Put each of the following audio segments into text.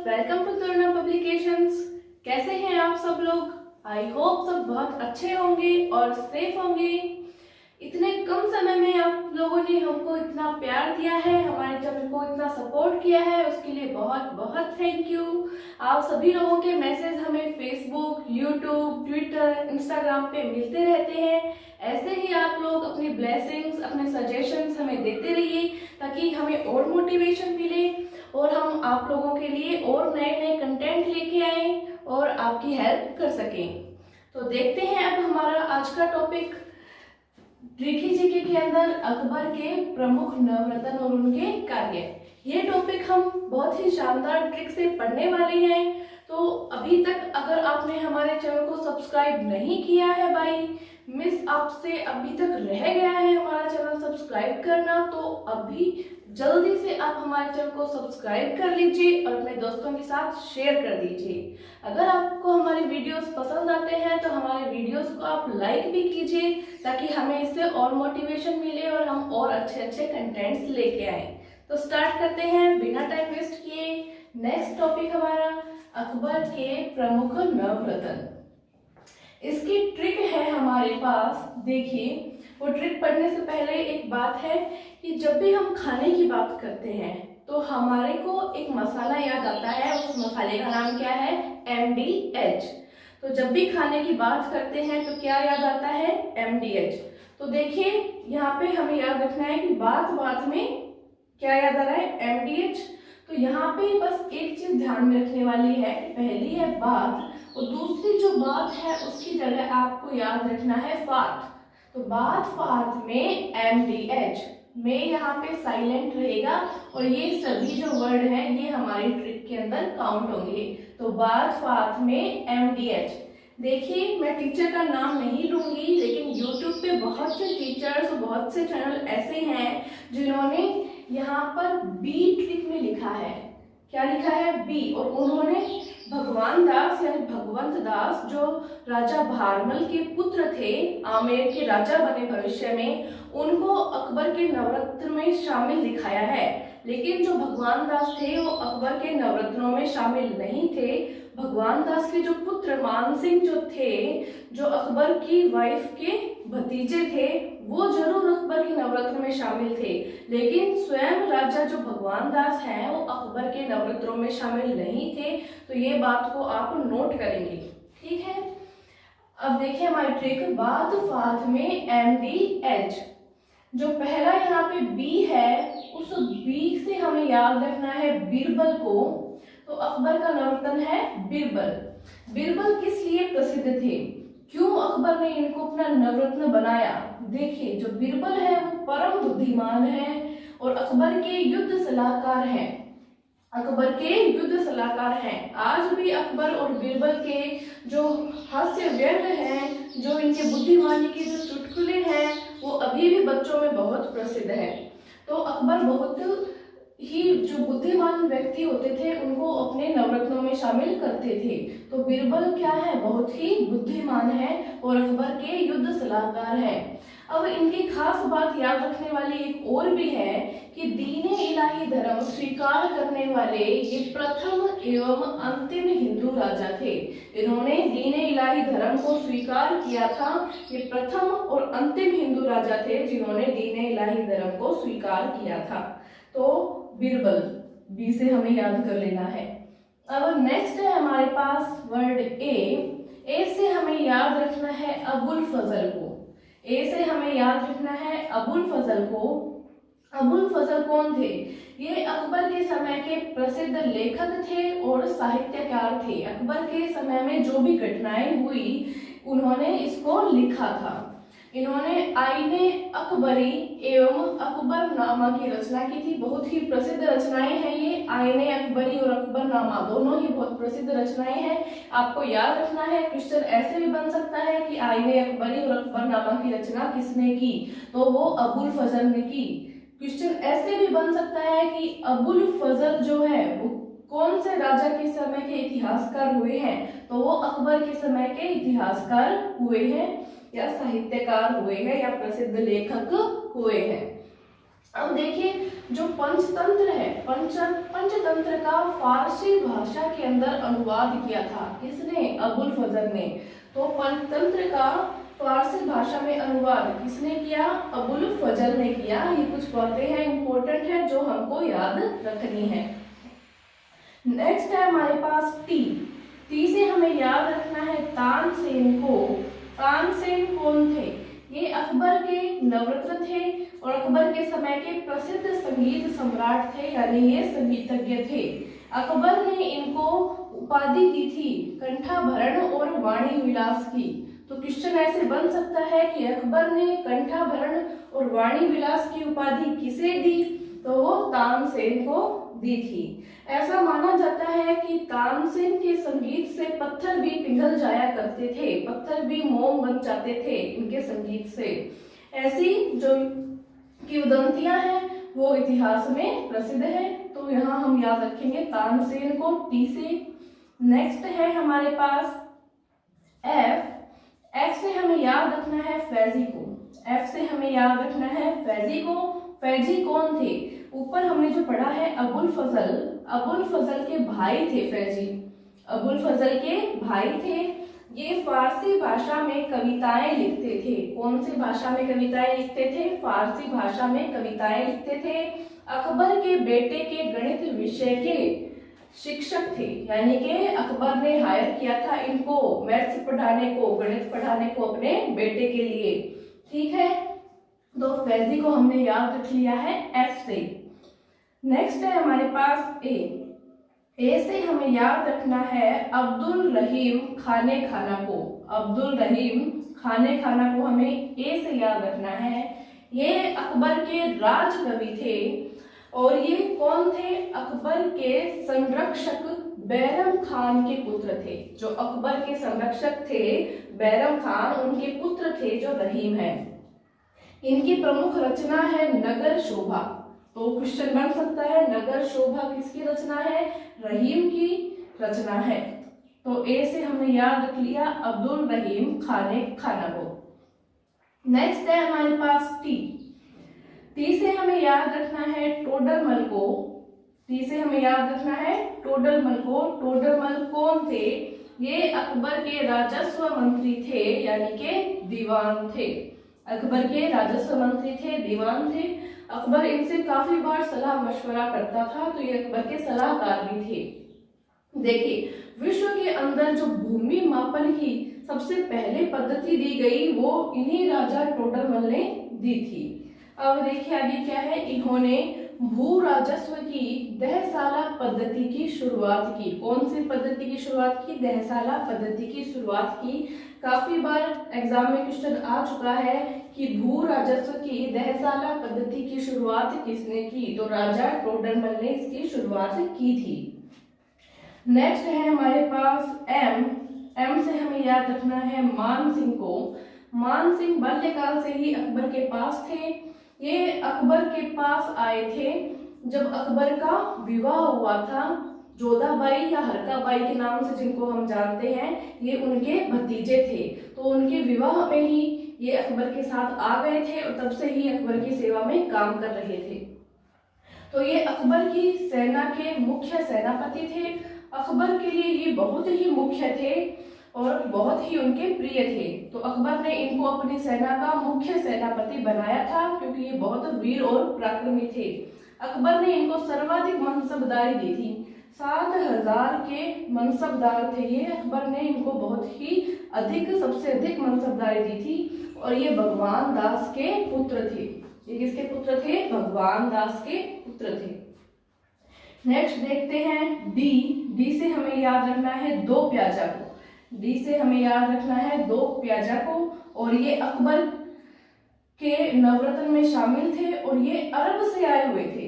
Welcome to Taruna publications. कैसे हैं आप सब लोग? आई होप सब बहुत अच्छे होंगे और सेफ होंगे। इतने कम समय में आप लोगों ने हमको इतना प्यार दिया है, हमारे चैनल को इतना सपोर्ट किया है, उसके लिए बहुत बहुत थैंक यू। आप सभी लोगों के मैसेज हमें फेसबुक, यूट्यूब, ट्विटर, इंस्टाग्राम पे मिलते रहते हैं। ऐसे ही आप लोग अपनी ब्लेसिंग्स, अपने सजेशंस हमें देते रहिए ताकि हमें और मोटिवेशन मिले और हम आप लोगों के लिए और नए नए कंटेंट लेके आए और आपकी हेल्प कर सकें। तो देखते हैं अब हमारा आज का टॉपिक। ट्रिकी जीके के अंदर अकबर के प्रमुख नवरत्न और उनके कार्य, ये टॉपिक हम बहुत ही शानदार ट्रिक से पढ़ने वाले हैं। तो अभी तक अगर आपने हमारे चैनल को सब्सक्राइब नहीं किया है भाई, मिस आपसे अभी तक रह गया है हमारा चैनल सब्सक्राइब करना, तो अभी जल्दी से आप हमारे चैनल को सब्सक्राइब कर लीजिए और अपने दोस्तों के साथ शेयर कर दीजिए। अगर आपको हमारे वीडियोस पसंद आते हैं तो हमारे वीडियोस को आप लाइक भी कीजिए ताकि हमें इससे और मोटिवेशन मिले और हम और अच्छे अच्छे कंटेंट्स लेके आए। तो स्टार्ट करते हैं बिना टाइम वेस्ट किए। नेक्स्ट टॉपिक हमारा अकबर के प्रमुख नवरत्न। इसकी ट्रिक है हमारे पास। देखिए, वो ट्रिक पढ़ने से पहले एक बात है कि जब भी हम खाने की बात करते हैं तो हमारे को एक मसाला याद आता है। उस मसाले का नाम क्या है? MDH। तो जब भी खाने की बात करते हैं तो क्या याद आता है? MDH। तो देखिए, यहाँ पे हमें याद रखना है कि बात बात में क्या याद आ रहा है? MDH। तो यहाँ पे बस एक चीज ध्यान में रखने वाली है, पहली है बात और दूसरी जो बात है उसकी जगह आपको याद रखना है फात। तो बात फात में MDH में यहाँ पे साइलेंट रहेगा और ये सभी जो वर्ड हैं ये हमारी ट्रिक के अंदर काउंट होंगे। तो बात फात में MDH। देखिए, मैं टीचर का नाम नहीं लूंगी, लेकिन YouTube पे बहुत से टीचर्स और बहुत से चैनल ऐसे हैं जिन्होंने यहाँ पर बी ट्रिक में लिखा है। क्या लिखा है? बी। और उन्होंने भगवान दास यानी भगवंत दास जो राजा भारमल के पुत्र थे, आमेर के राजा बने भविष्य में, उनको अकबर के नवरत्न में शामिल दिखाया है। लेकिन जो भगवान दास थे वो अकबर के नवरत्नों में शामिल नहीं थे। भगवान दास के जो पुत्र मान सिंह जो थे, जो अकबर की वाइफ के भतीजे थे, वो जरूर अकबर के नवरत्न में शामिल थे, लेकिन स्वयं राजा जो भगवान दास हैं वो अकबर के नवरत्नों में शामिल नहीं थे। तो ये बात को आप नोट करेंगे, ठीक है। अब देखिए हमारी ट्रिक, बात फात में MDH। जो पहला यहाँ पे बी है, उस बी से हमें याद रखना है बीरबल को। तो अकबर का नवरत्न है बीरबल। बीरबल किस लिए प्रसिद्ध थे? क्यों अकबर ने इनको अपना नवरत्न बनाया? देखिए, जो बीरबल है वो परम बुद्धिमान है और अकबर के युद्ध सलाहकार हैं। अकबर के युद्ध सलाहकार हैं। आज भी अकबर और बीरबल के जो हास्य व्यंग हैं, जो इनके बुद्धिमानी के जो चुटकुले हैं, वो अभी भी बच्चों में बहुत प्रसिद्ध है। तो अकबर बहुत ही जो बुद्धिमान व्यक्ति होते थे उनको अपने नवरत्नों में शामिल करते थे। तो बीरबल क्या है? बहुत ही बुद्धिमान है और अकबर के युद्ध सलाहकार है। अब इनकी खास बात याद रखने वाली एक और भी है कि दीने इलाही धर्म स्वीकार करने वाले ये प्रथम एवं अंतिम हिंदू राजा थे। इन्होंने दीने इलाही धर्म को स्वीकार किया था। ये प्रथम और अंतिम हिंदू राजा थे जिन्होंने दीने इलाही धर्म को स्वीकार किया था। तो बीरबल, बी से हमें याद कर लेना है। अब नेक्स्ट है हमारे पास वर्ड ए से हमें याद रखना है अबुल फजल को। ए से हमें याद रखना है अबुल फजल को। अबुल फजल कौन थे? ये अकबर के समय के प्रसिद्ध लेखक थे और साहित्यकार थे। अकबर के समय में जो भी घटनाएं हुई उन्होंने इसको लिखा था। इन्होंने आईने अकबरी एवं अकबरनामा की रचना की थी। बहुत ही प्रसिद्ध रचनाएं हैं ये। आईने अकबरी और अकबरनामा दोनों ही बहुत प्रसिद्ध रचनाएं हैं। आपको याद रखना है, क्वेश्चन ऐसे भी बन सकता है कि आईने अकबरी और अकबरनामा की रचना किसने की? तो वो अबुल फजल ने की। क्वेश्चन ऐसे भी बन सकता है कि अबुल फजल जो है वो कौन से राजा के समय के इतिहासकार हुए हैं? तो वो अकबर के समय के इतिहासकार हुए हैं या साहित्यकार हुए हैं या प्रसिद्ध लेखक हुए हैं। अब देखिए जो पंचतंत्र है, पंचतंत्र का फारसी भाषा के अंदर अनुवाद किया था किसने? अबुल फजल ने। तो पंचतंत्र का फारसी भाषा में अनुवाद किसने किया? अबुल फजल ने किया। ये कुछ बातें हैं इंपॉर्टेंट है जो हमको याद रखनी है। नेक्स्ट है हमारे पास टी। टी से हमें याद रखना है तानसेन को। तानसेन कौन थे? ये अकबर के नवरत्न थे और अकबर के समय के प्रसिद्ध संगीत सम्राट थे, यानी ये संगीतज्ञ थे। अकबर ने इनको उपाधि दी थी कंठाभरण और वाणी विलास की। तो क्वेश्चन ऐसे बन सकता है कि अकबर ने कंठाभरण और वाणी विलास की उपाधि किसे दी? तो वो तानसेन को दी थी। ऐसा माना जाता है कि तानसेन के संगीत से पत्थर भी पिघल जाया करते थे, पत्थर भी मोम बन जाते थे इनके संगीत से। ऐसी जो किंवदंतियां हैं वो इतिहास में प्रसिद्ध है। तो यहाँ हम याद रखेंगे तानसेन को टी से। नेक्स्ट है हमारे पास एफ। एफ से हमें याद रखना है फैजी को। एफ से हमें याद रखना है फैजी को। फैजी कौन थे? ऊपर हमने जो पढ़ा है अबुल फजल, अबुल फजल के भाई थे फैजी। अबुल फजल के भाई थे। ये फारसी भाषा में कविताएं लिखते थे। कौन सी भाषा में कविताएं लिखते थे? फारसी भाषा में कविताएं लिखते थे। अकबर के बेटे के गणित विषय के शिक्षक थे, यानी कि अकबर ने हायर किया था इनको मैथ्स पढ़ाने को, गणित पढ़ाने को अपने बेटे के लिए। ठीक है, तो फैजी को हमने याद रख लिया है एफ से। नेक्स्ट है हमारे पास ए। ए से हमें याद रखना है अब्दुल रहीम खाने खाना को। अब्दुल रहीम खाने खाना को हमें ए से याद रखना है। ये अकबर के राजकवि थे और ये कौन थे? अकबर के संरक्षक बैरम खान के पुत्र थे। जो अकबर के संरक्षक थे बैरम खान, उनके पुत्र थे जो रहीम है। इनकी प्रमुख रचना है नगर शोभा। तो क्वेश्चन बन सकता है नगर शोभा किसकी रचना है? रहीम की रचना है। तो ए से हमने याद रख लिया अब्दुल रहीम खाने खाना को। नेक्स्ट है हमारे पास टी। टी से हमें याद रखना है टोडरमल को। टी से हमें याद रखना है टोडरमल को। टोडरमल कौन थे? ये अकबर के राजस्व मंत्री थे, यानी के दीवान थे। अकबर के राजस्व मंत्री थे, दीवान थे। अकबर इनसे काफी बार सलाह मशवरा करता था, तो ये अकबर के सलाहकार भी थे। देखिए, विश्व के अंदर जो भूमि मापन की सबसे पहले पद्धति दी गई वो इन्हीं राजा टोडरमल ने दी थी। अब देखिए आगे क्या है, इन्होंने भू राजस्व की दहसाला पद्धति की शुरुआत की। कौन सी पद्धति की शुरुआत की? दहसाला पद्धति की शुरुआत की। काफी बार एग्जाम में क्वेश्चन आ चुका है कि भू राजस्व की दहसाला पद्धति की शुरुआत किसने की? तो राजा टोडरमल ने इसकी शुरुआत की थी। नेक्स्ट है हमारे पास एम। एम से हमें याद रखना है मान सिंह को। मान सिंह बाल्यकाल से ही अकबर के पास थे। ये अकबर के पास आए थे जब अकबर का विवाह हुआ था। जोधाबाई या हरकाबाई के नाम से जिनको हम जानते हैं, ये उनके भतीजे थे। तो उनके विवाह में ही ये अकबर के साथ आ गए थे और तब से ही अकबर की सेवा में काम कर रहे थे। तो ये अकबर की सेना के मुख्य सेनापति थे। अकबर के लिए ये बहुत ही मुख्य थे और बहुत ही उनके प्रिय थे। तो अकबर ने इनको अपनी सेना का मुख्य सेनापति बनाया था क्योंकि ये बहुत वीर और पराक्रमी थे। अकबर ने इनको सर्वाधिक मनसबदारी दी थी। 7,000 के मनसबदार थे ये। अकबर ने इनको बहुत ही अधिक, सबसे अधिक मनसबदारी दी थी और ये भगवान दास के पुत्र थे। ये किसके पुत्र थे? भगवान दास के पुत्र थे। नेक्स्ट देखते हैं डी। डी से हमें याद रखना है दो प्याजा को। डी से हमें याद रखना है दो प्याजा को और ये अकबर के नवरत्न में शामिल थे और ये अरब से आए हुए थे।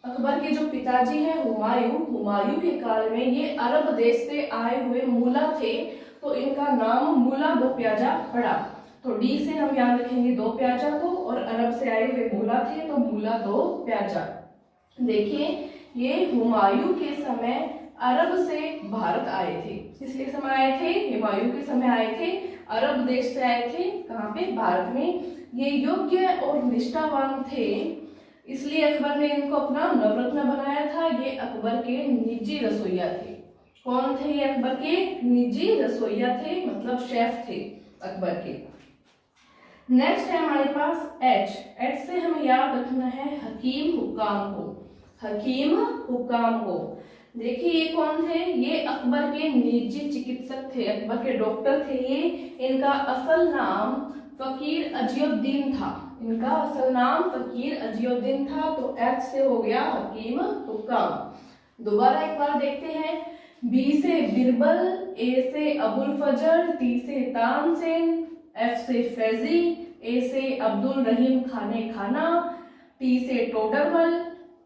अकबर के जो पिताजी हैं हुमायूं के काल में ये अरब देश से आए हुए मुला थे, तो इनका नाम मुला दो प्याजा पड़ा। तो डी से हम याद रखेंगे दो प्याजा को और अरब से आए हुए मुला थे तो मुला दो प्याजा। देखिए, ये हुमायूं के समय अरब से भारत आए थे। किस लिए समय आए थे? हुमायूं के समय आए थे। अरब देश से आए थे। कहाँ पे? भारत में। ये योग्य और निष्ठावान थे। इसलिए अकबर ने इनको अपना नवरत्न बनाया था। ये अकबर के निजी रसोइया थे। कौन थे ये? अकबर के निजी रसोइया थे, मतलब शेफ थे अकबर के। नेक्स्ट है हमारे पास एच। एच से हमें याद रखना है हकीम हुक्काम को। हकीम हुक्काम को देखिए ये कौन थे? ये अकबर के निजी चिकित्सक थे, अकबर के डॉक्टर थे ये। इनका असल नाम फकीर अजीउद्दीन था। इनका असल नाम फकीर अजीउद्दीन था। तो एच से हो गया हकीम हुक्काम। दोबारा एक बार देखते हैं। बी से बिरबल, ए से अबुल फजर, टी से तानसेन, एफ से फैजी, ए से अब्दुल रहीम खाने खाना, टी से टोडरमल,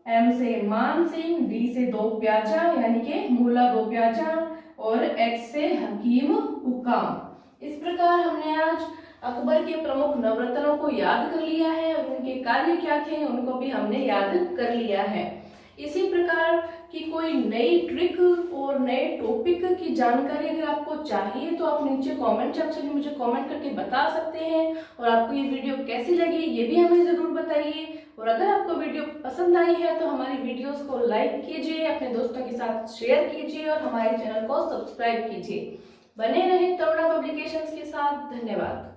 एम से मान सिंह, डी से दो प्याजा यानी कि मुला दो प्याजा, और एच से हकीम हुक्काम। इस प्रकार हमने आज अकबर के प्रमुख नवरत्नों को याद कर लिया है और उनके कार्य क्या थे उनको भी हमने याद कर लिया है। इसी प्रकार की कोई नई ट्रिक और नए टॉपिक की जानकारी अगर आपको चाहिए तो आप नीचे कमेंट सेक्शन में मुझे कमेंट करके बता सकते हैं। और आपको ये वीडियो कैसी लगी ये भी हमें जरूर बताइए। और अगर आपको वीडियो पसंद आई है तो हमारी वीडियोस को लाइक कीजिए, अपने दोस्तों के साथ शेयर कीजिए और हमारे चैनल को सब्सक्राइब कीजिए। बने रहें तरुणा पब्लिकेशंस के साथ। धन्यवाद।